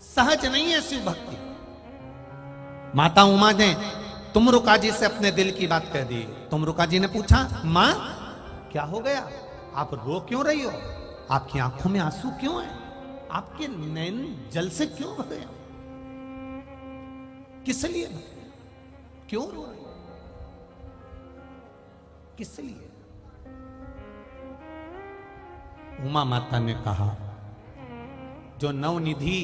सहज नहीं है शिव भक्ति। माता उमा ने तुमरुका जी से अपने दिल की बात कह दी। तुमरुका जी ने पूछा, मां क्या हो गया, आप रो क्यों रही हो, आपकी आंखों में आंसू क्यों है, आपके नैन जल से क्यों हो गए, किस लिए, क्यों रो रही हो, किस लिए? उमा माता ने कहा, जो नवनिधि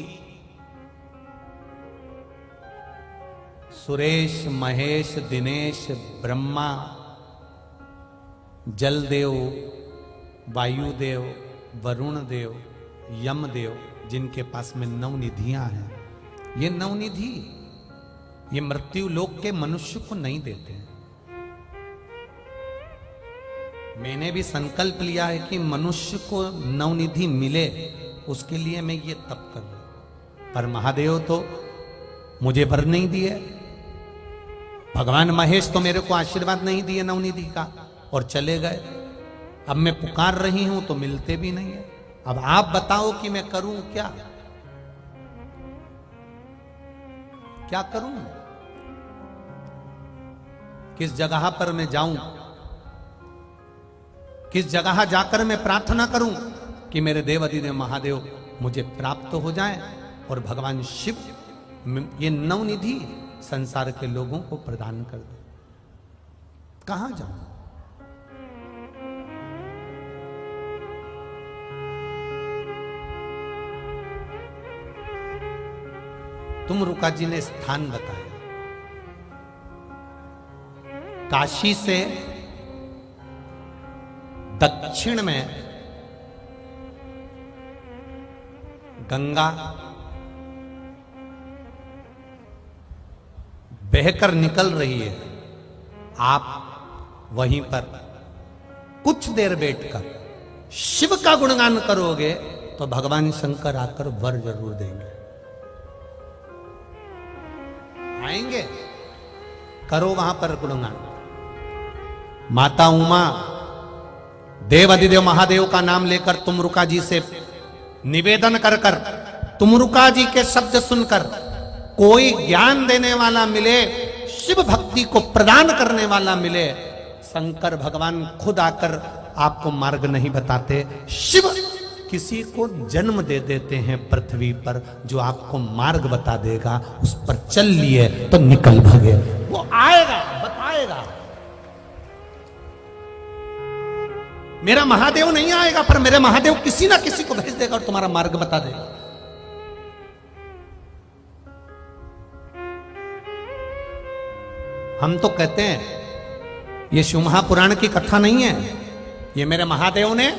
सुरेश, महेश, दिनेश, ब्रह्मा, जलदेव, वायुदेव, वरुण देव, यमदेव, जिनके पास में नवनिधियां हैं, ये नवनिधि ये मृत्यु लोक के मनुष्य को नहीं देते। मैंने भी संकल्प लिया है कि मनुष्य को नवनिधि मिले, उसके लिए मैं ये तप कर रहा हूं। पर महादेव तो मुझे वर नहीं दिए, भगवान महेश तो मेरे को आशीर्वाद नहीं दिए नवनिधि का और चले गए। अब मैं पुकार रही हूं तो मिलते भी नहीं है। अब आप बताओ कि मैं करूं क्या, क्या करूं, किस जगह पर मैं जाऊं, किस जगह जाकर मैं प्रार्थना करूं कि मेरे देव अधिदेव महादेव मुझे प्राप्त हो जाए और भगवान शिव ये नवनिधि संसार के लोगों को प्रदान कर दे। कहां जाऊं? तुमरुका जी ने स्थान बताया, काशी से दक्षिण में गंगा बहकर निकल रही है। आप वहीं पर कुछ देर बैठकर शिव का गुणगान करोगे तो भगवान शंकर आकर वर जरूर देंगे, आएंगे। करो वहां पर गुणगान। माता उमा देव अधिदेव महादेव का नाम लेकर तुमरुका जी से निवेदन कर कर, तुमरुका जी के शब्द सुनकर कोई ज्ञान देने वाला मिले, शिव भक्ति को प्रदान करने वाला मिले। शंकर भगवान खुद आकर आपको मार्ग नहीं बताते, शिव किसी को जन्म दे देते हैं पृथ्वी पर, जो आपको मार्ग बता देगा, उस पर चल लिए तो निकल भागे। वो आएगा, बताएगा। मेरा महादेव नहीं आएगा, पर मेरे महादेव किसी ना किसी को भेज देगा और तुम्हारा मार्ग बता देगा। हम तो कहते हैं ये शिव महापुराण की कथा नहीं है, ये मेरे महादेव ने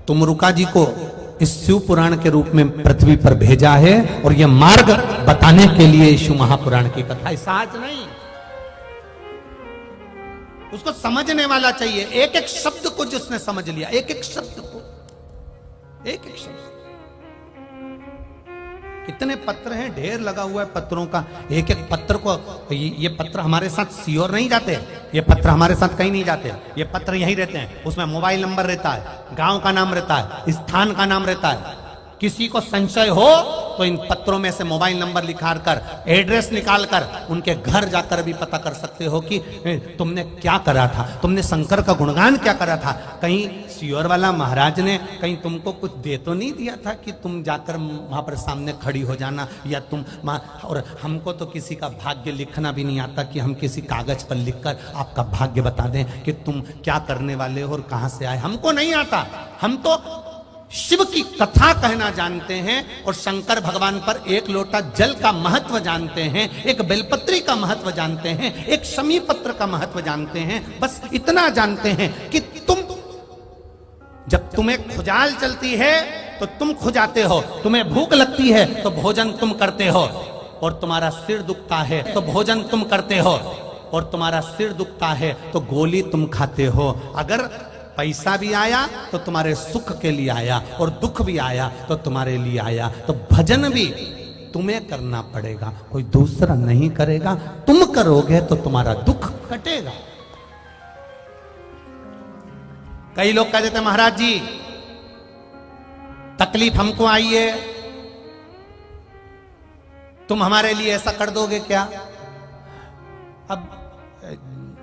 तुमरुका जी को इस शिव पुराण के रूप में पृथ्वी पर भेजा है और यह मार्ग बताने के लिए शिव महापुराण की कथा, साज नहीं। उसको समझने वाला चाहिए, एक एक शब्द को जिसने समझ लिया, एक एक शब्द को, एक एक शब्द। कितने पत्र हैं, ढेर लगा हुआ है पत्रों का। एक एक पत्र को, ये पत्र हमारे साथ सीओर नहीं जाते, ये पत्र हमारे साथ कहीं नहीं जाते, ये पत्र यहीं रहते हैं। उसमें मोबाइल नंबर रहता है, गांव का नाम रहता है, स्थान का नाम रहता है। किसी को संशय हो तो इन पत्रों में से मोबाइल नंबर निकाल कर, एड्रेस निकाल कर उनके घर जाकर भी पता कर सकते हो कि तुमने क्या करा था, तुमने शंकर का गुणगान क्या करा था। कहीं सियोर वाला महाराज ने कहीं तुमको कुछ दे तो नहीं दिया था कि तुम जाकर वहां पर सामने खड़ी हो जाना, या तुम। और हमको तो किसी का भाग्य लिखना भी नहीं आता कि हम किसी कागज पर लिखकर आपका भाग्य बता दें कि तुम क्या करने वाले हो और कहां से आए, हमको नहीं आता। हम तो शिव की कथा कहना जानते हैं और शंकर भगवान पर एक लोटा जल का महत्व जानते हैं, एक बेलपत्री का महत्व जानते हैं, एक शमी पत्र का महत्व जानते हैं। बस इतना जानते हैं कि तुम, जब तुम्हें खुजाल चलती है तो तुम खुजाते हो, तुम्हें भूख लगती है तो भोजन तुम करते हो, और तुम्हारा सिर दुखता है तो भोजन तुम करते हो, और तुम्हारा सिर दुखता है तो गोली तुम खाते हो। अगर पैसा भी आया तो तुम्हारे सुख के लिए आया, और दुख भी आया तो तुम्हारे लिए आया। तो भजन भी तुम्हें करना पड़ेगा, कोई दूसरा नहीं करेगा। तुम करोगे तो तुम्हारा दुख कटेगा। कई लोग कह देते महाराज जी तकलीफ हमको आई है, तुम हमारे लिए ऐसा कर दोगे क्या? अब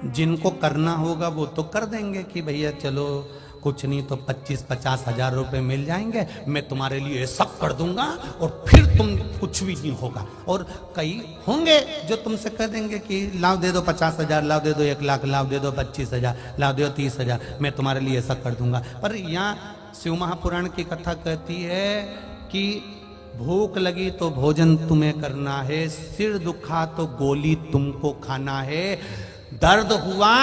जिनको करना होगा वो तो कर देंगे कि भैया चलो कुछ नहीं तो 25-50 हजार रुपए मिल जाएंगे, मैं तुम्हारे लिए सब कर दूंगा और फिर तुम कुछ भी नहीं होगा। और कई होंगे जो तुमसे कह देंगे कि लाओ दे दो 50,000, लाओ दे दो 1 लाख, लाओ दे दो 25,000, लाओ दे दो 30,000, मैं तुम्हारे लिए ऐसा कर दूंगा। पर यहाँ शिव महापुराण की कथा कहती है कि भूख लगी तो भोजन तुम्हें करना है, सिर दुखा तो गोली तुमको खाना है, दर्द हुआ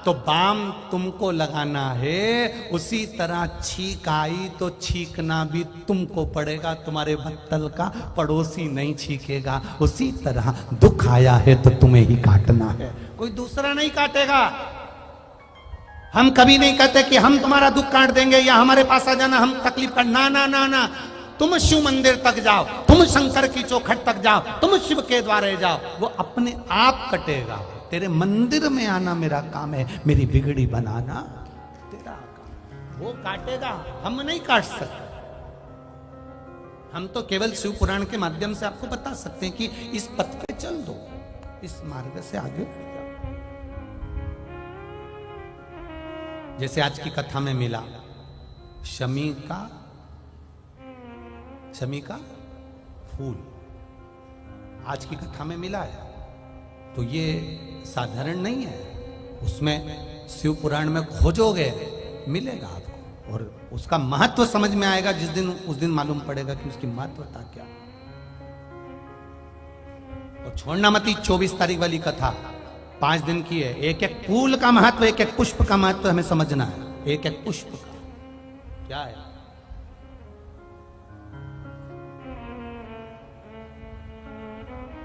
तो बाम तुमको लगाना है, उसी तरह छींक आई तो छींकना भी तुमको पड़ेगा, तुम्हारे बत्तल का पड़ोसी नहीं छींकेगा। उसी तरह दुख आया है तो तुम्हें ही काटना है, कोई दूसरा नहीं काटेगा। हम कभी नहीं कहते कि हम तुम्हारा दुख काट देंगे या हमारे पास आ जाना हम तकलीफ कर, ना ना ना ना। तुम शिव मंदिर तक जाओ, तुम शंकर की चौखट तक जाओ, तुम शिव के द्वारे जाओ, वो अपने आप कटेगा। तेरे मंदिर में आना मेरा काम है, मेरी बिगड़ी बनाना तेरा काम। वो काटेगा, हम नहीं काट सकते। हम तो केवल शिव पुराण के माध्यम से आपको बता सकते हैं कि इस पथ पे चल दो, इस मार्ग से आगे बढ़ जाओ। जैसे आज की कथा में मिला शमी का फूल, आज की कथा में मिला है, तो ये साधारण नहीं है। उसमें शिव पुराण में खोजोगे मिलेगा आपको, और उसका महत्व समझ में आएगा उस दिन मालूम पड़ेगा कि उसकी महत्वता क्या। और छोड़ना मत 24 तारीख वाली कथा 5 दिन की है। एक एक फूल का महत्व, एक एक पुष्प का महत्व हमें समझना है। एक एक पुष्प का क्या है?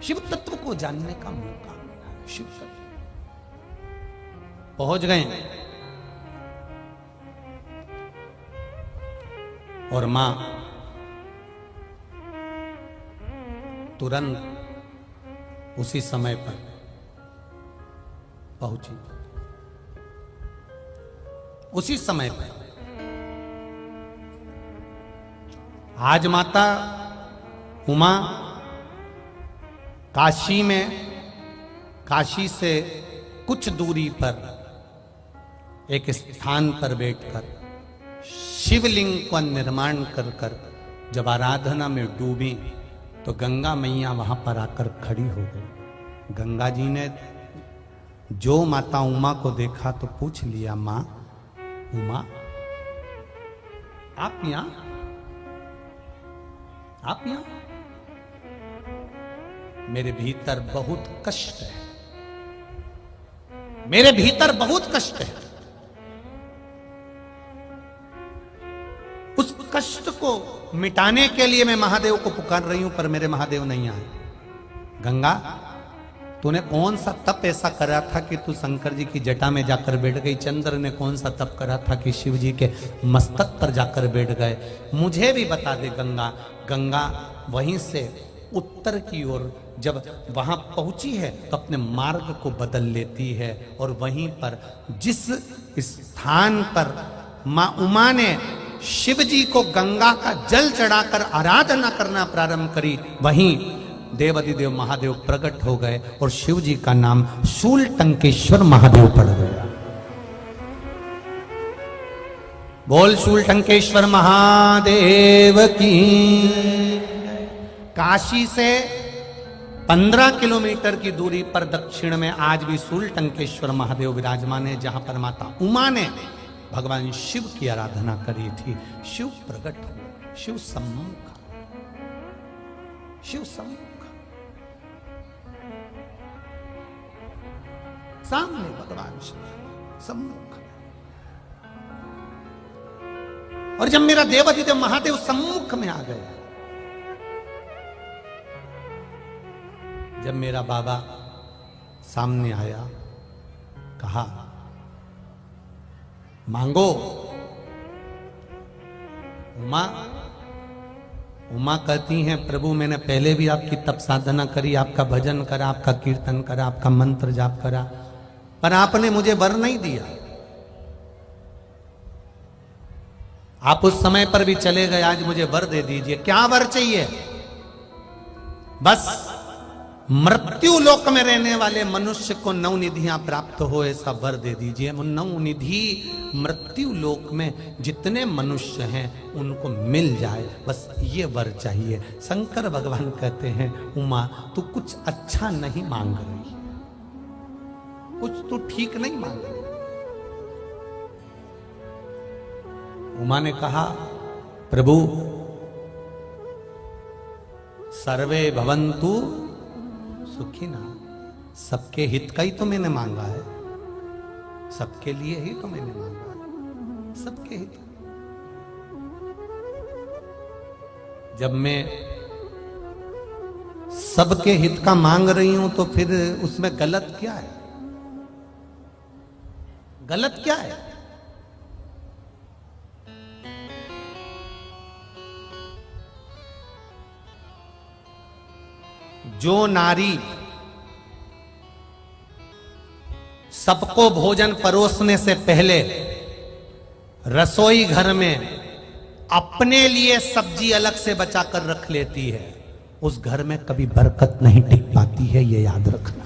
शिव तत्व को जानने का मौका मिला है। शिव तत्व पहुंच गए और मां तुरंत उसी समय पर पहुंची, उसी समय पर। आज माता उमा काशी से कुछ दूरी पर एक स्थान पर बैठकर शिवलिंग का निर्माण कर जब आराधना में डूबी तो गंगा मैया वहां पर आकर खड़ी हो गई। गंगा जी ने जो माता उमा को देखा तो पूछ लिया, मां उमा आप यहां? मेरे भीतर बहुत कष्ट है, मेरे भीतर बहुत कष्ट है। उस कष्ट को मिटाने के लिए मैं महादेव को पुकार रही हूं, पर मेरे महादेव नहीं आए। गंगा, तूने कौन सा तप ऐसा करा था कि तू शंकर जी की जटा में जाकर बैठ गई? चंद्र ने कौन सा तप करा था कि शिव जी के मस्तक पर जाकर बैठ गए? मुझे भी बता दे गंगा। गंगा वहीं से उत्तर की ओर जब वहां पहुंची है तो अपने मार्ग को बदल लेती है, और वहीं पर जिस स्थान पर मां उमा ने शिव जी को गंगा का जल चढ़ाकर आराधना करना प्रारंभ करी, वहीं देवाधिदेव महादेव प्रकट हो गए और शिव जी का नाम शूलटंकेश्वर महादेव पड़ गया। बोल शूलटंकेश्वर महादेव की। काशी से 15 किलोमीटर की दूरी पर दक्षिण में आज भी शूलटंकेश्वर महादेव विराजमान है, जहां पर माता उमा ने भगवान शिव की आराधना करी थी। शिव प्रकट हुए, शिव सम्मुख, शिव सम्मुख, सामने भगवान शिव सम्मुख। और जब मेरा देवाधिदेव महादेव सम्मुख में आ गए, जब मेरा बाबा सामने आया, कहा मांगो। उमा कहती हैं, प्रभु मैंने पहले भी आपकी तप साधना करी, आपका भजन करा, आपका कीर्तन करा, आपका मंत्र जाप करा, पर आपने मुझे वर नहीं दिया। आप उस समय पर भी चले गए, आज मुझे वर दे दीजिए। क्या वर चाहिए? बस मृत्यु लोक में रहने वाले मनुष्य को नवनिधियां प्राप्त हो ऐसा वर दे दीजिए। नवनिधि मृत्यु लोक में जितने मनुष्य हैं उनको मिल जाए, बस ये वर चाहिए। शंकर भगवान कहते हैं उमा तू कुछ अच्छा नहीं मांग रही, कुछ तू ठीक नहीं मांग रही। उमा ने कहा प्रभु सर्वे भवन्तु सुखिना, सबके हित का ही तो मैंने मांगा है, सबके लिए ही तो मैंने मांगा है, सबके हित। जब मैं सबके हित का मांग रही हूं तो फिर उसमें गलत क्या है? गलत क्या है? जो नारी सबको भोजन परोसने से पहले रसोई घर में अपने लिए सब्जी अलग से बचा कर रख लेती है, उस घर में कभी बरकत नहीं टिक पाती है, ये याद रखना।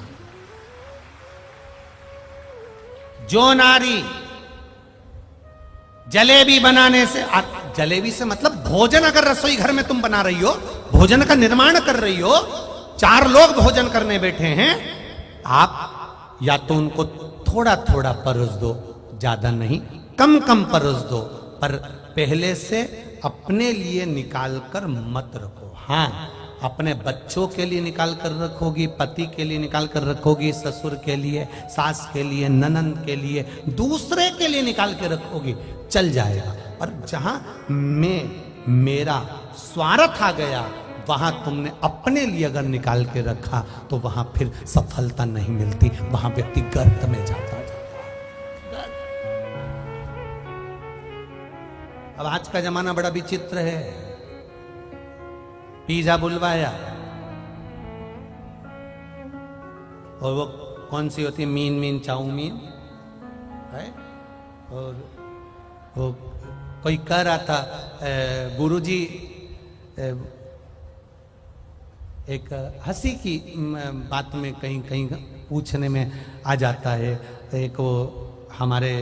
जो नारी जलेबी बनाने से, जलेबी से मतलब भोजन अगर रसोई घर में तुम बना रही हो, भोजन का निर्माण कर रही हो, 4 लोग भोजन करने बैठे हैं, आप या तो उनको थोड़ा थोड़ा परोस दो, ज्यादा नहीं, कम कम परोस दो, पर पहले से अपने लिए निकाल कर मत रखो। हाँ, अपने बच्चों के लिए निकाल कर रखोगी, पति के लिए निकाल कर रखोगी, ससुर के लिए, सास के लिए, ननंद के लिए, दूसरे के लिए निकाल के रखोगी, चल जाएगा। पर जहां मेरा स्वार्थ आ गया, वहां तुमने अपने लिए अगर निकाल के रखा तो वहां फिर सफलता नहीं मिलती, वहां व्यक्ति गर्त में जाता है। अब आज का जमाना बड़ा विचित्र है। पिज्जा बुलवाया और वो कौन सी होती है, मीन चाउमीन है, और वो कोई कह रहा था गुरुजी, एक हंसी की बात में कहीं कहीं पूछने में आ जाता है। एक वो हमारे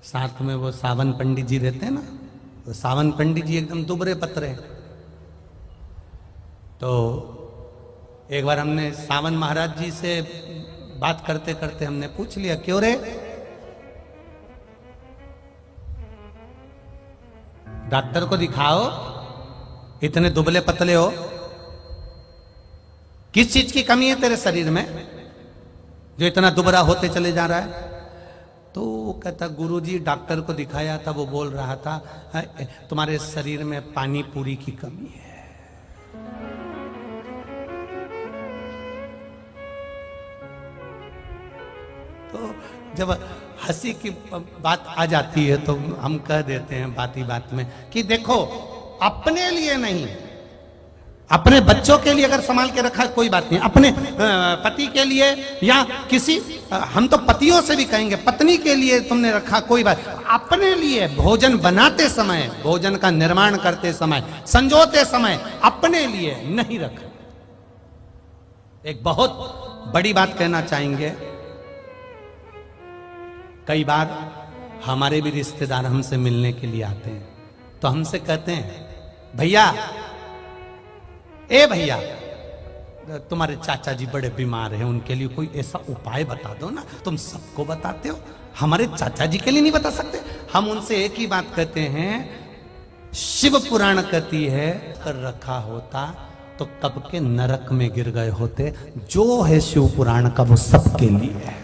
साथ में वो सावन पंडित जी रहते हैं ना, तो सावन पंडित जी एकदम दुबरे पतरे हैं। तो एक बार हमने सावन महाराज जी से बात करते करते हमने पूछ लिया, क्यों रे डॉक्टर को दिखाओ, इतने दुबले पतले हो, किस चीज की कमी है तेरे शरीर में जो इतना दुबरा होते चले जा रहा है? तो वो कहता गुरुजी डॉक्टर को दिखाया था, वो बोल रहा था तुम्हारे शरीर में पानी पूरी की कमी है। तो जब हंसी की बात आ जाती है तो हम कह देते हैं बात ही बात में कि देखो, अपने लिए नहीं, अपने बच्चों के लिए अगर संभाल के रखा कोई बात नहीं, अपने पति के लिए या किसी, हम तो पतियों से भी कहेंगे, पत्नी के लिए तुमने रखा कोई बात, अपने लिए भोजन बनाते समय, भोजन का निर्माण करते समय, संजोते समय अपने लिए नहीं रखा। एक बहुत बड़ी बात कहना चाहेंगे, कई बार हमारे भी रिश्तेदार हमसे मिलने के लिए आते हैं तो हमसे कहते हैं भैया, ए भैया तुम्हारे चाचा जी बड़े बीमार हैं, उनके लिए कोई ऐसा उपाय बता दो ना। तुम सबको बताते हो, हमारे चाचा जी के लिए नहीं बता सकते? हम उनसे एक ही बात कहते हैं, शिव पुराण कहती है कर रखा होता तो कब के नरक में गिर गए होते। जो है शिव पुराण का वो सबके लिए है।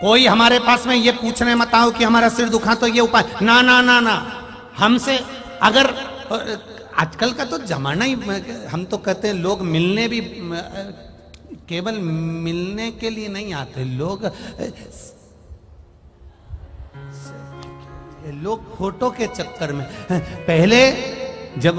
कोई हमारे पास में ये पूछने मत आओ कि हमारा सिर दुखा तो ये उपाय, ना ना ना ना। हमसे अगर आजकल का तो जमाना ही, हम तो कहते हैं लोग मिलने भी केवल मिलने के लिए नहीं आते, लोग फोटो के चक्कर में। पहले जब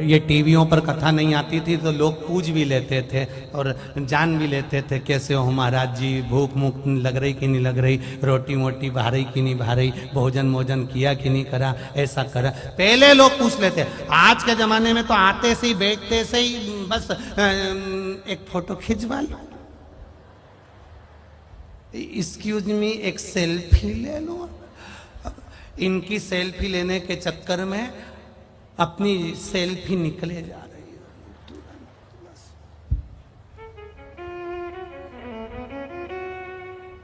ये टीवियों पर कथा नहीं आती थी तो लोग पूछ भी लेते थे और जान भी लेते थे कैसे हो महाराज जी, भूख मुख लग रही कि नहीं लग रही, रोटी मोटी भा रही कि नहीं भा रही, भोजन मोजन किया कि नहीं करा, ऐसा करा, पहले लोग पूछ लेते। आज के जमाने में तो आते से ही बैठते से ही बस एक फोटो खिंचवा लो, एक्सक्यूज मी एक सेल्फी ले लो। इनकी सेल्फी लेने के चक्कर में अपनी सेल्फी निकले जा रही है।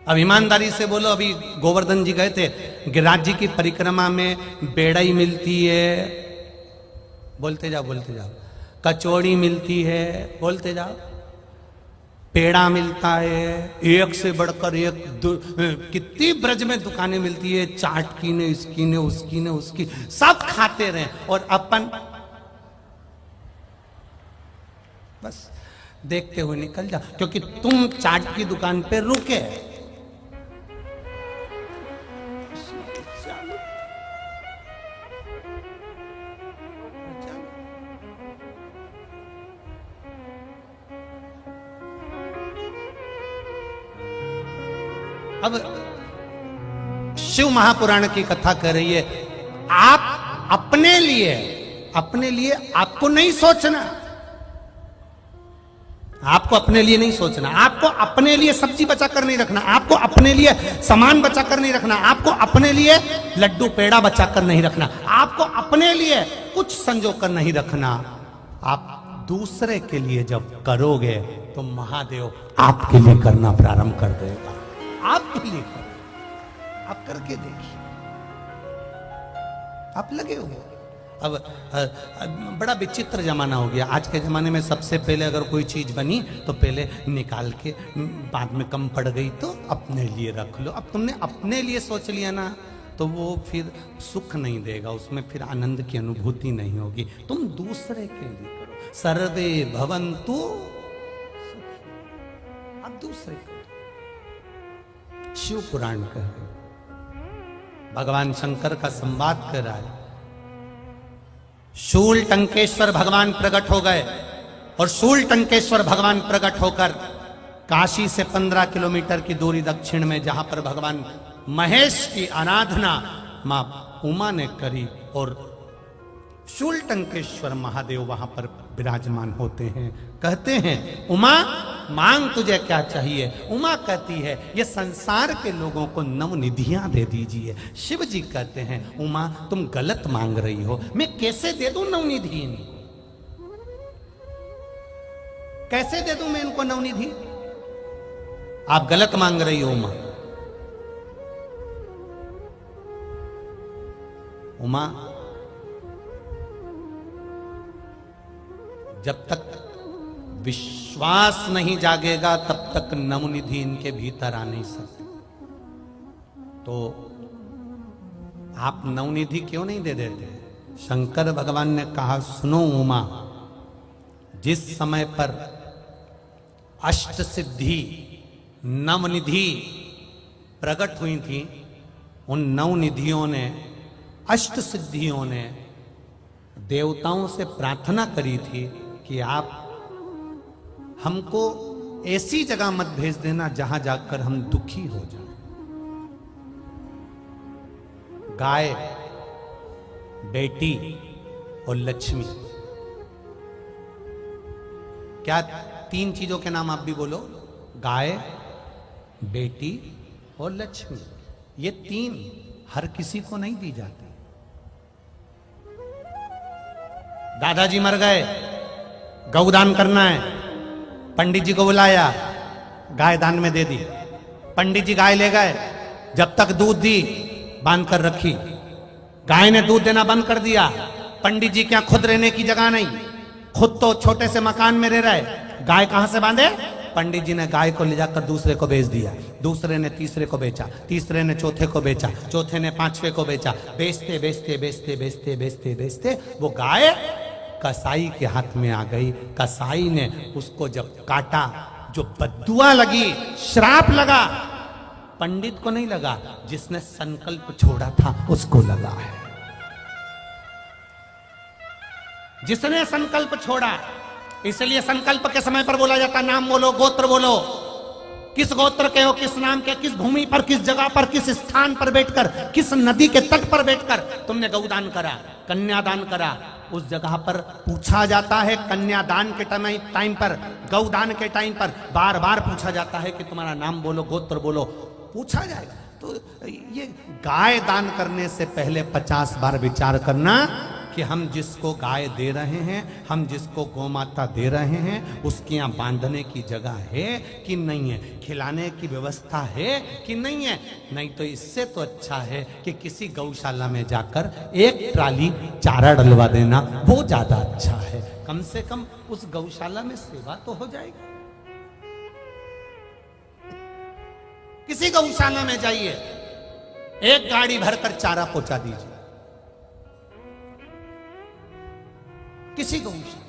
अब ईमानदारी से बोलो, अभी गोवर्धन जी गए थे, गिरिराज जी की परिक्रमा में बेड़ई मिलती है, बोलते जाओ बोलते जाओ, कचौड़ी मिलती है, बोलते जाओ, पेड़ा मिलता है, एक से बढ़कर एक, कितनी ब्रज में दुकानें मिलती है, चाट की ने, इसकी ने, उसकी ने, उसकी, सब खाते रहे और अपन बस देखते हुए निकल जाओ, क्योंकि तुम चाट की दुकान पे रुके। अब शिव महापुराण की कथा कर रही है, आप अपने लिए आपको नहीं सोचना, आपको अपने लिए नहीं सोचना, आपको अपने लिए सब्जी बचा कर नहीं रखना, आपको अपने लिए सामान बचा कर नहीं रखना, आपको अपने लिए लड्डू पेड़ा बचा कर नहीं रखना, आपको अपने लिए कुछ संजो कर नहीं रखना। आप दूसरे के लिए जब करोगे तो महादेव आपके लिए करना प्रारंभ कर देगा। आपके लिए करो, आप करके देखिए, आप लगे हो। अब बड़ा विचित्र जमाना हो गया। आज के जमाने में सबसे पहले अगर कोई चीज बनी तो पहले निकाल के, बाद में कम पड़ गई तो अपने लिए रख लो। अब तुमने अपने लिए सोच लिया ना तो वो फिर सुख नहीं देगा, उसमें फिर आनंद की अनुभूति नहीं होगी। तुम दूसरे के लिए करो, सर्वे भवन्तु सुखी, अब दूसरे को। शिव पुराण कह रहे, भगवान शंकर का संवाद कर रहा है। शूल टंकेश्वर भगवान प्रकट हो गए और शूल टंकेश्वर भगवान प्रकट होकर काशी से 15 किलोमीटर की दूरी दक्षिण में, जहां पर भगवान महेश की आराधना मां उमा ने करी और शूल टंकेश्वर महादेव वहां पर विराजमान होते हैं। कहते हैं उमा मांग तुझे क्या चाहिए। उमा कहती है ये संसार के लोगों को नवनिधियां दे दीजिए। शिव जी कहते हैं उमा तुम गलत मांग रही हो, मैं कैसे दे दूं नवनिधि, कैसे दे दूं मैं इनको नवनिधि, आप गलत मांग रही हो उमा। उमा जब तक विश्वास नहीं जागेगा तब तक नवनिधि इनके भीतर आ नहीं सकती। तो आप नवनिधि क्यों नहीं दे देते? शंकर भगवान ने कहा सुनो उमा, जिस समय पर अष्ट सिद्धि नवनिधि प्रकट हुई थी, उन नवनिधियों ने, अष्ट सिद्धियों ने देवताओं से प्रार्थना करी थी कि आप हमको ऐसी जगह मत भेज देना जहां जाकर हम दुखी हो जाएं। गाय, बेटी और लक्ष्मी, क्या 3 चीजों के नाम आप भी बोलो? गाय, बेटी और लक्ष्मी। ये 3 हर किसी को नहीं दी जाती। दादाजी मर गए, गौदान करना है, पंडित जी को बुलाया, गाय दान में दे दी। पंडित जी गाय ले गए, जब तक दूध दी बांध कर रखी, गाय ने दूध देना बंद कर दिया। पंडित जी क्या खुद रहने की जगह नहीं, खुद तो छोटे से मकान में रह रहे, गाय कहां से बांधे? पंडित जी ने गाय को ले जाकर दूसरे को बेच दिया, दूसरे ने तीसरे को बेचा, तीसरे ने चौथे को बेचा, चौथे ने पांचवे को बेचा। बेचते बेचते बेचते बेचते बेचते बेचते वो गाय कसाई के हाथ में आ गई। कसाई ने उसको जब काटा, जो बद्दुआ लगी, श्राप लगा, पंडित को नहीं लगा, जिसने संकल्प छोड़ा था उसको लगा है। जिसने संकल्प छोड़ा, इसलिए संकल्प के समय पर बोला जाता नाम बोलो, गोत्र बोलो, किस गोत्र के हो, किस नाम के, किस भूमि पर, किस जगह पर, किस स्थान पर बैठकर, किस नदी के तट पर बैठकर तुमने गौदान करा, कन्यादान करा। उस जगह पर पूछा जाता है, कन्यादान के टाइम पर, गौदान के टाइम पर बार बार पूछा जाता है कि तुम्हारा नाम बोलो, गोत्र बोलो, पूछा जाएगा। तो ये गाय दान करने से पहले 50 बार विचार करना कि हम जिसको गाय दे रहे हैं, हम जिसको गौमाता दे रहे हैं, उसके यहाँ बांधने की जगह है कि नहीं है, खिलाने की व्यवस्था है कि नहीं है। नहीं तो इससे तो अच्छा है कि किसी गौशाला में जाकर एक ट्राली चारा डलवा देना, वो ज्यादा अच्छा है। कम से कम उस गौशाला में सेवा तो हो जाएगी। किसी गौशाला में जाइए, एक गाड़ी भरकर चारा पहुंचा दीजिए, किसी गौशाला।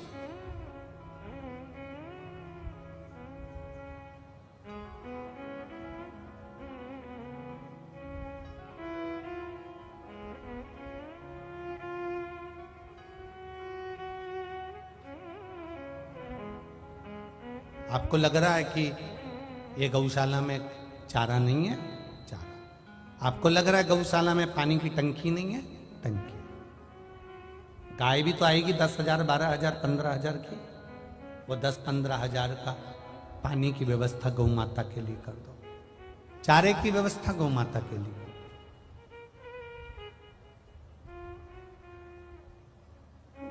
आपको लग रहा है कि ये गौशाला में चारा नहीं है, चारा। आपको लग रहा है गौशाला में पानी की टंकी नहीं है, टंकी। गाय भी तो आएगी 10,000, 12,000, 15,000 की। वो 10-15,000 का पानी की व्यवस्था गौ माता के लिए कर दो, चारे की व्यवस्था गौ माता के लिए।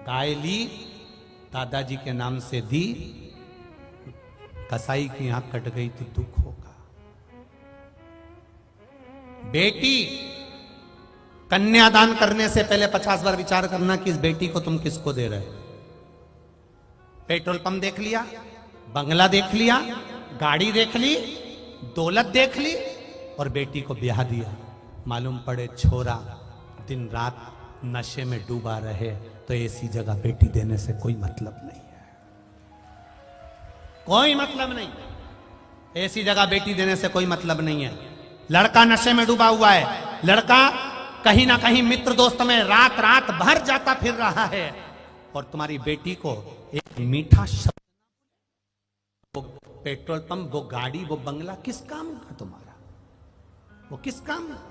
गाय ली, दादाजी के नाम से दी, कसाई की आंख कट गई तो दुख होगा। बेटी, कन्यादान करने से पहले 50 बार विचार करना कि इस बेटी को तुम किसको दे रहे हो। पेट्रोल पंप देख लिया, बंगला देख लिया, गाड़ी देख ली, दौलत देख ली और बेटी को ब्याह दिया। मालूम पड़े छोरा दिन रात नशे में डूबा रहे तो ऐसी जगह बेटी देने से कोई मतलब नहीं है, कोई मतलब नहीं। ऐसी जगह बेटी देने से कोई मतलब नहीं है। लड़का नशे में डूबा हुआ है, लड़का कहीं ना कहीं मित्र दोस्त में रात रात भर जाता फिर रहा है, और तुम्हारी बेटी को एक मीठा शब्द, वो पेट्रोल पंप, वो गाड़ी, वो बंगला किस काम का तुम्हारा, वो किस काम का?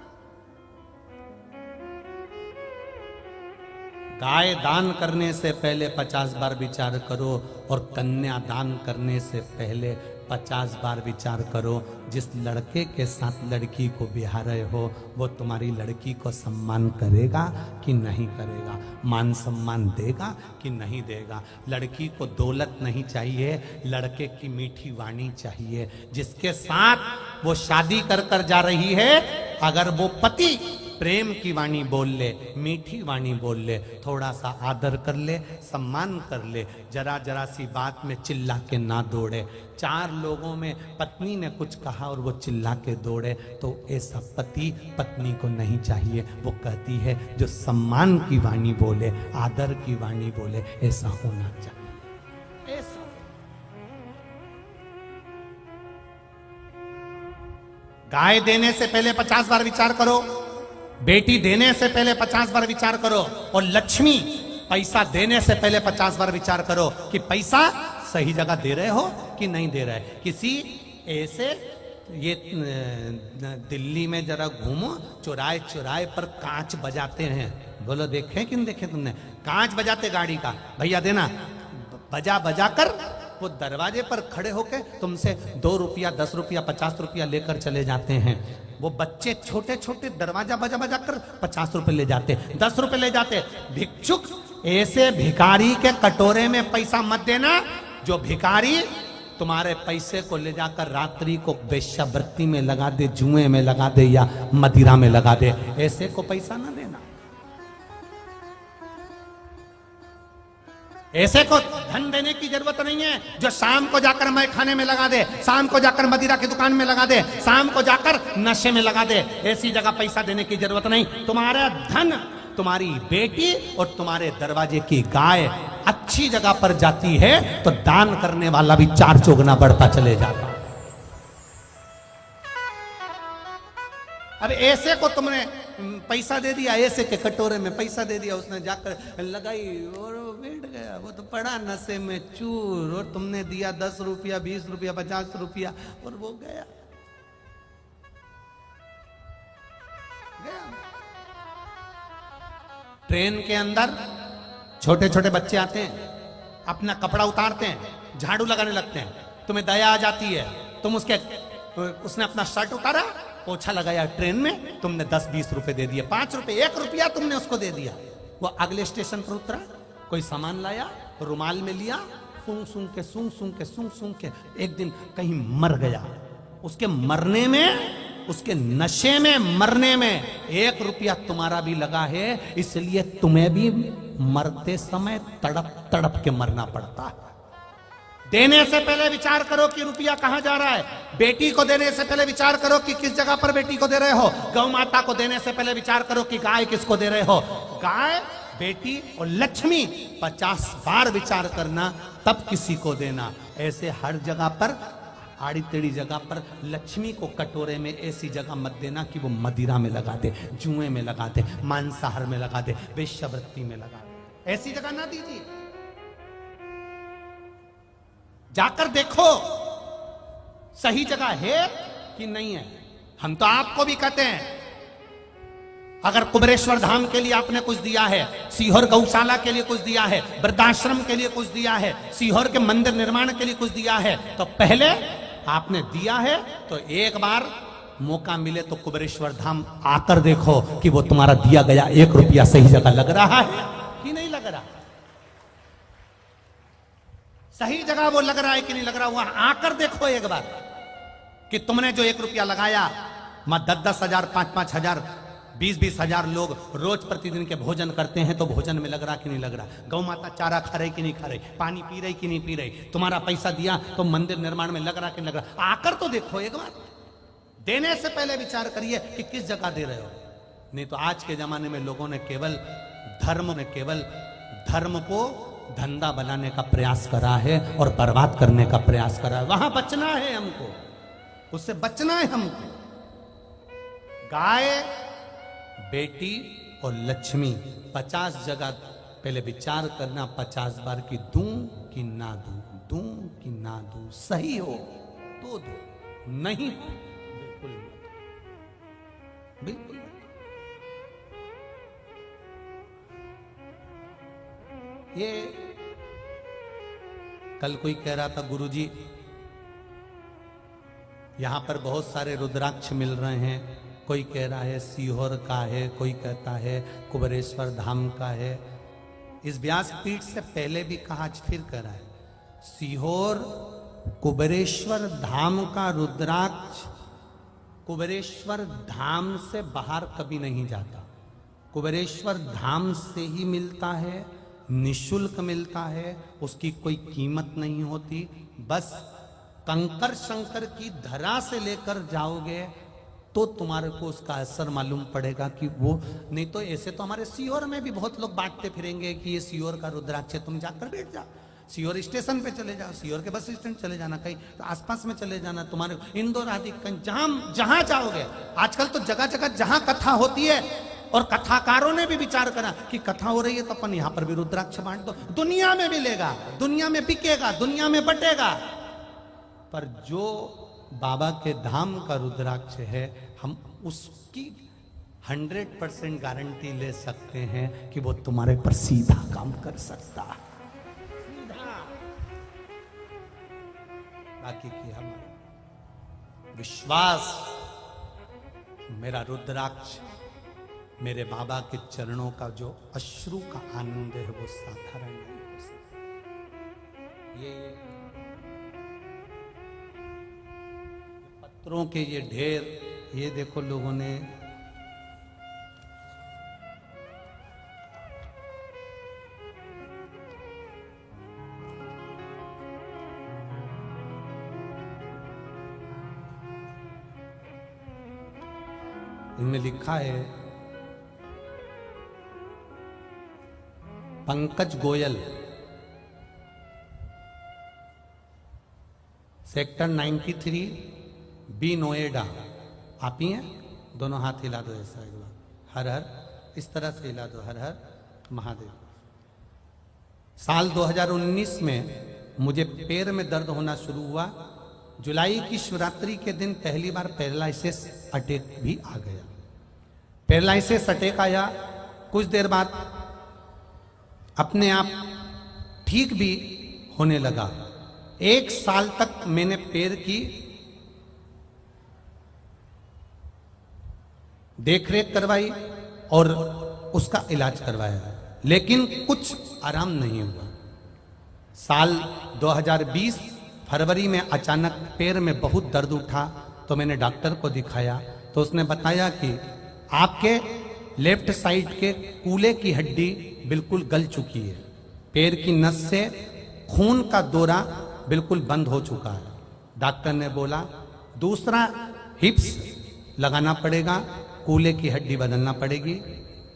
गाय दान करने से पहले 50 बार विचार करो, और कन्या दान करने से पहले 50 बार विचार करो। जिस लड़के के साथ लड़की को ब्याह रहे हो, वो तुम्हारी लड़की को सम्मान करेगा कि नहीं करेगा, मान सम्मान देगा कि नहीं देगा। लड़की को दौलत नहीं चाहिए, लड़के की मीठी वाणी चाहिए। जिसके साथ वो शादी कर कर जा रही है, अगर वो पति प्रेम की वाणी बोल ले, मीठी वाणी बोल ले, थोड़ा सा आदर कर ले, सम्मान कर ले, जरा जरा सी बात में चिल्ला के ना दौड़े। 4 लोगों में पत्नी ने कुछ कहा और वो चिल्ला के दौड़े, तो ऐसा पति पत्नी को नहीं चाहिए। वो कहती है जो सम्मान की वाणी बोले, आदर की वाणी बोले, ऐसा होना चाहिए। ऐसा गाय देने से पहले 50 बार विचार करो, बेटी देने से पहले 50 बार विचार करो, और लक्ष्मी पैसा देने से पहले 50 बार विचार करो कि पैसा सही जगह दे रहे हो कि नहीं दे रहे। किसी ऐसे, ये दिल्ली में जरा घूमो, चौराहे चौराहे पर कांच बजाते हैं, बोलो देखे कि नहीं देखे तुमने? कांच बजाते गाड़ी का, भैया देना, बजा बजा कर वो दरवाजे पर खड़े होके तुमसे 2 रुपया, 10 रुपया, 50 रुपया लेकर चले जाते हैं। वो बच्चे छोटे छोटे दरवाजा बजा बजा कर 50 रुपए ले जाते, 10 रुपए ले जाते। भिक्षुक, ऐसे भिखारी के कटोरे में पैसा मत देना जो भिखारी तुम्हारे पैसे को ले जाकर रात्रि को वेश्यावृत्ति में लगा दे, जुए में लगा दे या मदिरा में लगा दे। ऐसे को पैसा ना देना। ऐसे को धन देने की जरूरत नहीं है जो शाम को जाकर मैं खाने में लगा दे, शाम को जाकर मदिरा की दुकान में लगा दे, शाम को जाकर नशे में लगा दे। ऐसी जगह पैसा देने की जरूरत नहीं। तुम्हारा धन, तुम्हारी बेटी और तुम्हारे दरवाजे की गाय अच्छी जगह पर जाती है तो दान करने वाला भी 4 चौगुना बढ़ता चले जाता। अब ऐसे को तुमने पैसा दे दिया, ऐसे के कटोरे में पैसा दे दिया, उसने जाकर लगाई और वो बैठ गया। वो तो पड़ा नशे में चूर, और तुमने दिया 10 रुपया, 20 रुपया, 50 रुपया, और वो गया। ट्रेन के अंदर छोटे छोटे बच्चे आते हैं, अपना कपड़ा उतारते हैं, झाड़ू लगाने लगते हैं, तुम्हें दया आ जाती है, तुम उसने अपना शर्ट उतारा, पोछा लगाया ट्रेन में, तुमने 10-20 रुपए दे दिए, 5 रुपए, 1 रुपया तुमने उसको दे दिया। वो अगले स्टेशन पर उतरा, कोई सामान लाया, रुमाल में लिया, सूंघ सूंघ के एक दिन कहीं मर गया। उसके मरने में, उसके नशे में मरने में 1 रुपया तुम्हारा भी लगा है, इसलिए तुम्हें भी मरते समय तड़प तड़प के मरना पड़ता है। देने से पहले विचार करो कि रुपया कहां जा रहा है। बेटी को देने से पहले विचार करो कि किस जगह पर बेटी को दे रहे हो। गौ माता को देने से पहले विचार करो कि गाय किसको दे रहे हो। गाय, बेटी और लक्ष्मी 50 बार विचार करना, तब किसी को देना। ऐसे हर जगह पर, आड़ी टेढ़ी जगह पर लक्ष्मी को कटोरे में ऐसी जगह मत देना कि वो मदिरा में लगा दे, जुए में लगा दे, मांसाहार में लगा दे, वेश्यावृत्ति में लगा दे। ऐसी जगह ना दीजिए। जाकर देखो सही जगह है कि नहीं है। हम तो आपको भी कहते हैं, अगर कुबेरेश्वर धाम के लिए आपने कुछ दिया है, सीहोर गौशाला के लिए कुछ दिया है, वृद्धाश्रम के लिए कुछ दिया है, सीहोर के मंदिर निर्माण के लिए कुछ दिया है, तो पहले आपने दिया है तो एक बार मौका मिले तो कुबेरेश्वर धाम आकर देखो कि वो तुम्हारा दिया गया 1 रुपया सही जगह लग रहा है कि नहीं लग रहा। सही जगह वो लग रहा है कि नहीं लग रहा, वहां आकर देखो एक बार कि तुमने जो 1 रुपया लगाया, 10-10 हजार, 5-5 हजार, 20-20 हजार लोग रोज प्रतिदिन के भोजन करते हैं, तो भोजन में लग रहा कि नहीं लग रहा। गौ माता चारा खा रही कि नहीं खा रही, पानी पी रही कि नहीं पी रही, तुम्हारा पैसा दिया तो मंदिर निर्माण में लग रहा कि नहीं लग रहा। आकर तो देखो एक बार। देने से पहले विचार करिए कि किस जगह दे रहे हो। नहीं तो आज के जमाने में लोगों ने केवल धर्म को धंधा बनाने का प्रयास करा है और बर्बाद करने का प्रयास करा है। वहां बचना है हमको, उससे बचना है हमको। गाय, बेटी और लक्ष्मी 50 जगह पहले विचार करना, 50 बार कि दूं कि ना दूं कि ना दूं। सही हो तो दो, नहीं बिल्कुल बिल्कुल। ये कल कोई कह रहा था, गुरुजी यहां पर बहुत सारे रुद्राक्ष मिल रहे हैं। कोई कह रहा है सीहोर का है, कोई कहता है कुबेरेश्वर धाम का है। इस व्यासपीठ से पहले भी कहा, आज फिर कह रहा है, सीहोर कुबेरेश्वर धाम का रुद्राक्ष कुबेरेश्वर धाम से बाहर कभी नहीं जाता। कुबेरेश्वर धाम से ही मिलता है, निशुल्क मिलता है, उसकी कोई कीमत नहीं होती। बस कंकर शंकर की धरा से लेकर जाओगे तो तुम्हारे को उसका असर मालूम पड़ेगा कि वो, नहीं तो ऐसे तो हमारे सीहोर में भी बहुत लोग बांटते फिरेंगे कि ये सीहोर का रुद्राक्ष है, तुम जाकर बैठ जाओ, सीहोर स्टेशन पे चले जाओ, सीहोर के बस स्टैंड चले जाना, कहीं तो आसपास में चले जाना, तुम्हारे इंदौर आदि कहीं जहां जाओगे। आजकल तो जगह जगह जहां कथा होती है, और कथाकारों ने भी विचार करा कि कथा हो रही है तो अपन यहां पर भी रुद्राक्ष बांट दो, दुनिया में मिलेगा, दुनिया में बिकेगा, दुनिया में बटेगा। पर जो बाबा के धाम का रुद्राक्ष है, हम उसकी 100% गारंटी ले सकते हैं कि वो तुम्हारे पर सीधा काम कर सकता है, सीधा। बाकी की हम विश्वास, मेरा रुद्राक्ष, मेरे बाबा के चरणों का जो अश्रु का आनंद है वो साधारण नहीं हो सकता। ये पत्रों के ये ढेर, ये देखो लोगों ने इनमें लिखा है पंकज गोयल, सेक्टर 93 बी नोएडा। आप ही हैं? दोनों हाथ हिला दो ऐसा एक बार। हर हर, इस तरह से हिला दो, हर हर महादेव। साल 2019 में मुझे पैर में दर्द होना शुरू हुआ। जुलाई की शिवरात्रि के दिन पहली बार पैरालिसिस अटैक भी आ गया। पैरालिसिस अटैक आया, कुछ देर बाद अपने आप ठीक भी होने लगा। 1 साल तक मैंने पैर की देखरेख करवाई और उसका इलाज करवाया, लेकिन कुछ आराम नहीं हुआ। साल 2020 फरवरी में अचानक पैर में बहुत दर्द उठा, तो मैंने डॉक्टर को दिखाया, तो उसने बताया कि आपके लेफ्ट साइड के कूल्हे की हड्डी बिल्कुल गल चुकी है, पैर की नस से खून का दौरा बिल्कुल बंद हो चुका है। डॉक्टर ने बोला दूसरा हिप्स लगाना पड़ेगा, कूल्हे की हड्डी बदलना पड़ेगी,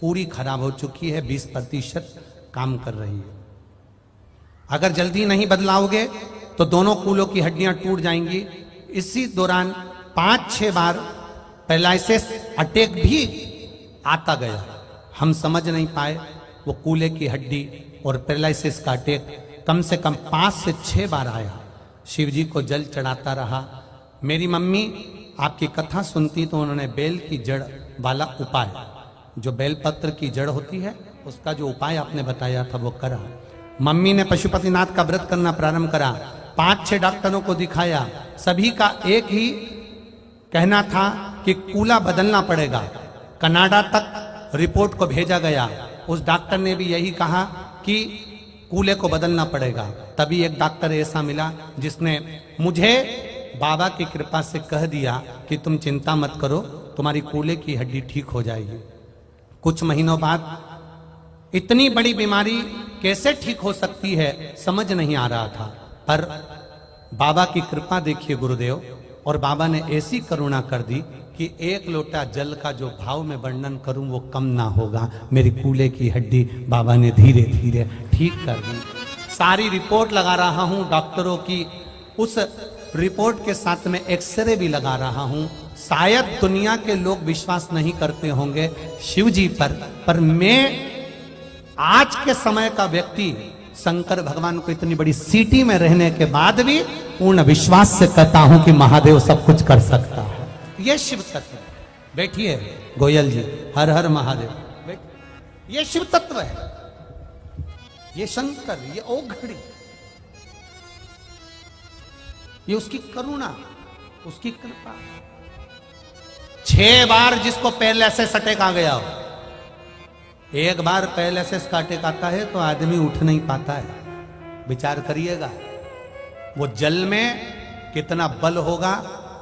पूरी खराब हो चुकी है, 20% काम कर रही है। अगर जल्दी नहीं बदलाओगे तो दोनों कूल्हों की हड्डियां टूट जाएंगी। इसी दौरान 5-6 बार पैरालिसिस अटैक भी आता गया। हम समझ नहीं पाए, वो कूल्हे की हड्डी और पैरालिसिस का अटैक कम से कम 5 से 6 बार आया। शिव जी को जल चढ़ाता रहा। मेरी मम्मी आपकी कथा सुनती तो उन्होंने बेल की जड़ वाला उपाय, जो बेलपत्र की जड़ होती है, उसका जो उपाय आपने बताया था वो करा। मम्मी ने पशुपतिनाथ का व्रत करना प्रारंभ करा। 5-6 डॉक्टरों को दिखाया, सभी का एक ही कहना था कि कूल्हा बदलना पड़ेगा। कनाडा तक रिपोर्ट को भेजा गया, उस डॉक्टर ने भी यही कहा कि कूल्हे को बदलना पड़ेगा। तभी एक डॉक्टर ऐसा मिला जिसने मुझे बाबा की कृपा से कह दिया कि तुम चिंता मत करो, तुम्हारी कूल्हे की हड्डी ठीक हो जाएगी। कुछ महीनों बाद इतनी बड़ी बीमारी कैसे ठीक हो सकती है समझ नहीं आ रहा था, पर बाबा की कृपा देखिए गुरुदेव, और बाबा ने ऐसी करुणा कर दी कि 1 लोटा जल का जो भाव में वर्णन करूं वो कम ना होगा। मेरी कूल्हे की हड्डी बाबा ने धीरे धीरे ठीक कर दी। सारी रिपोर्ट लगा रहा हूं डॉक्टरों की, उस रिपोर्ट के साथ में एक्सरे भी लगा रहा हूं। शायद दुनिया के लोग विश्वास नहीं करते होंगे शिव जी पर मैं आज के समय का व्यक्ति शंकर भगवान को इतनी बड़ी सिटी में रहने के बाद भी पूर्ण विश्वास से कहता हूं कि महादेव सब कुछ कर सकता है। यह शिव तत्व है। बैठिए गोयल जी, हर हर महादेव। ये शिव तत्व है, ये शंकर, ये ओघड़ी, ये उसकी करुणा, उसकी कृपा। 6 बार जिसको पैरालिसिस अटैक आ गया हो, 1 बार पैरालिसिस का अटैक आता है तो आदमी उठ नहीं पाता है। विचार करिएगा वो जल में कितना बल होगा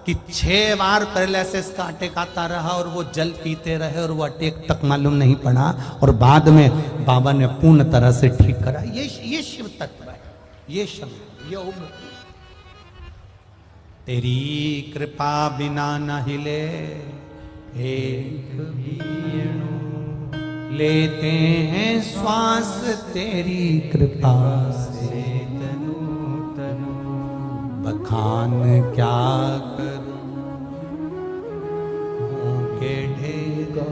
कि 6 बार पैरालिसिस का अटैक आता रहा और वो जल पीते रहे और वो अटैक तक मालूम नहीं पड़ा, और बाद में बाबा ने पूर्ण तरह से ठीक करा। ये शिव तत्व है, ये शंकर, ये ओम। तेरी कृपा बिना न हिले एक भी अणु, लेते हैं श्वास तेरी कृपा से तनु तनु। बखान क्या करूं के ढेगा,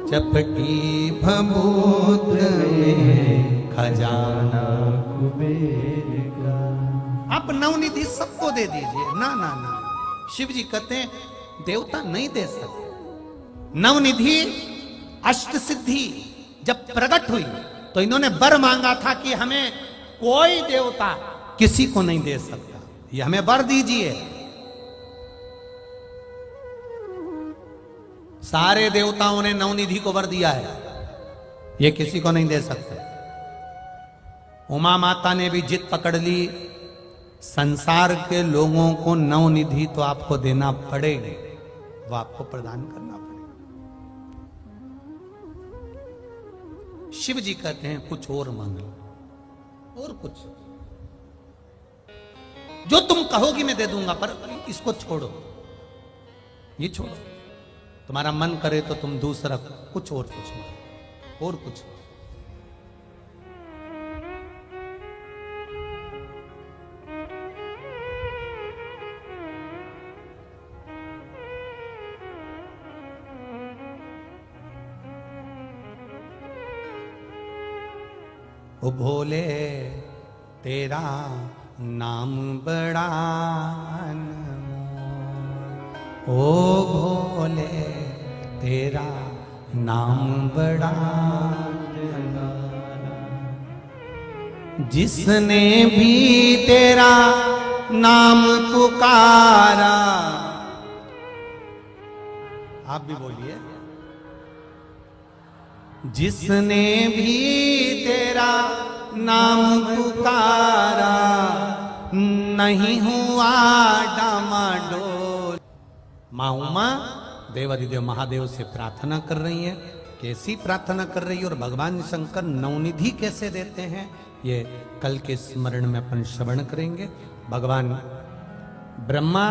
चपटी भभूत में खजाना कुबेर का। आप नवनिधि सबको दे दीजिए, ना ना ना। शिव जी कहते हैं देवता नहीं दे सकते। नवनिधि अष्ट सिद्धि जब प्रकट हुई तो इन्होंने वर मांगा था कि हमें कोई देवता किसी को नहीं दे सकता, ये हमें वर दीजिए। सारे देवताओं ने नवनिधि को वर दिया है, ये किसी को नहीं दे सकते। उमा माता ने भी जिद पकड़ ली, संसार के लोगों को नवनिधि तो आपको देना पड़ेगी, वो आपको प्रदान करना पड़ेगा। शिव जी कहते हैं कुछ और मांग लो, और कुछ जो तुम कहोगी मैं दे दूंगा, पर इसको छोड़ो, ये छोड़ो। तुम्हारा मन करे तो तुम दूसरा कुछ और पूछो, और कुछ। ओ भोले तेरा नाम बड़ा अनमोल। ओ भोले तेरा नाम बड़ा अनमोल। जिसने भी तेरा नाम पुकारा, आप भी बोलिए, जिसने भी तेरा नाम पुकारा नहीं हुआ डामाडोल। माँ उमा देवाधिदेव महादेव से प्रार्थना कर रही है। कैसी प्रार्थना कर रही है और भगवान शंकर नवनिधि कैसे देते हैं, ये कल के स्मरण में अपन श्रवण करेंगे। भगवान ब्रह्मा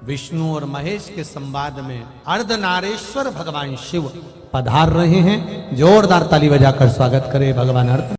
विष्णु और महेश के संवाद में अर्धनारेश्वर भगवान शिव पधार रहे हैं। जोरदार ताली बजाकर स्वागत करें भगवान अर्ध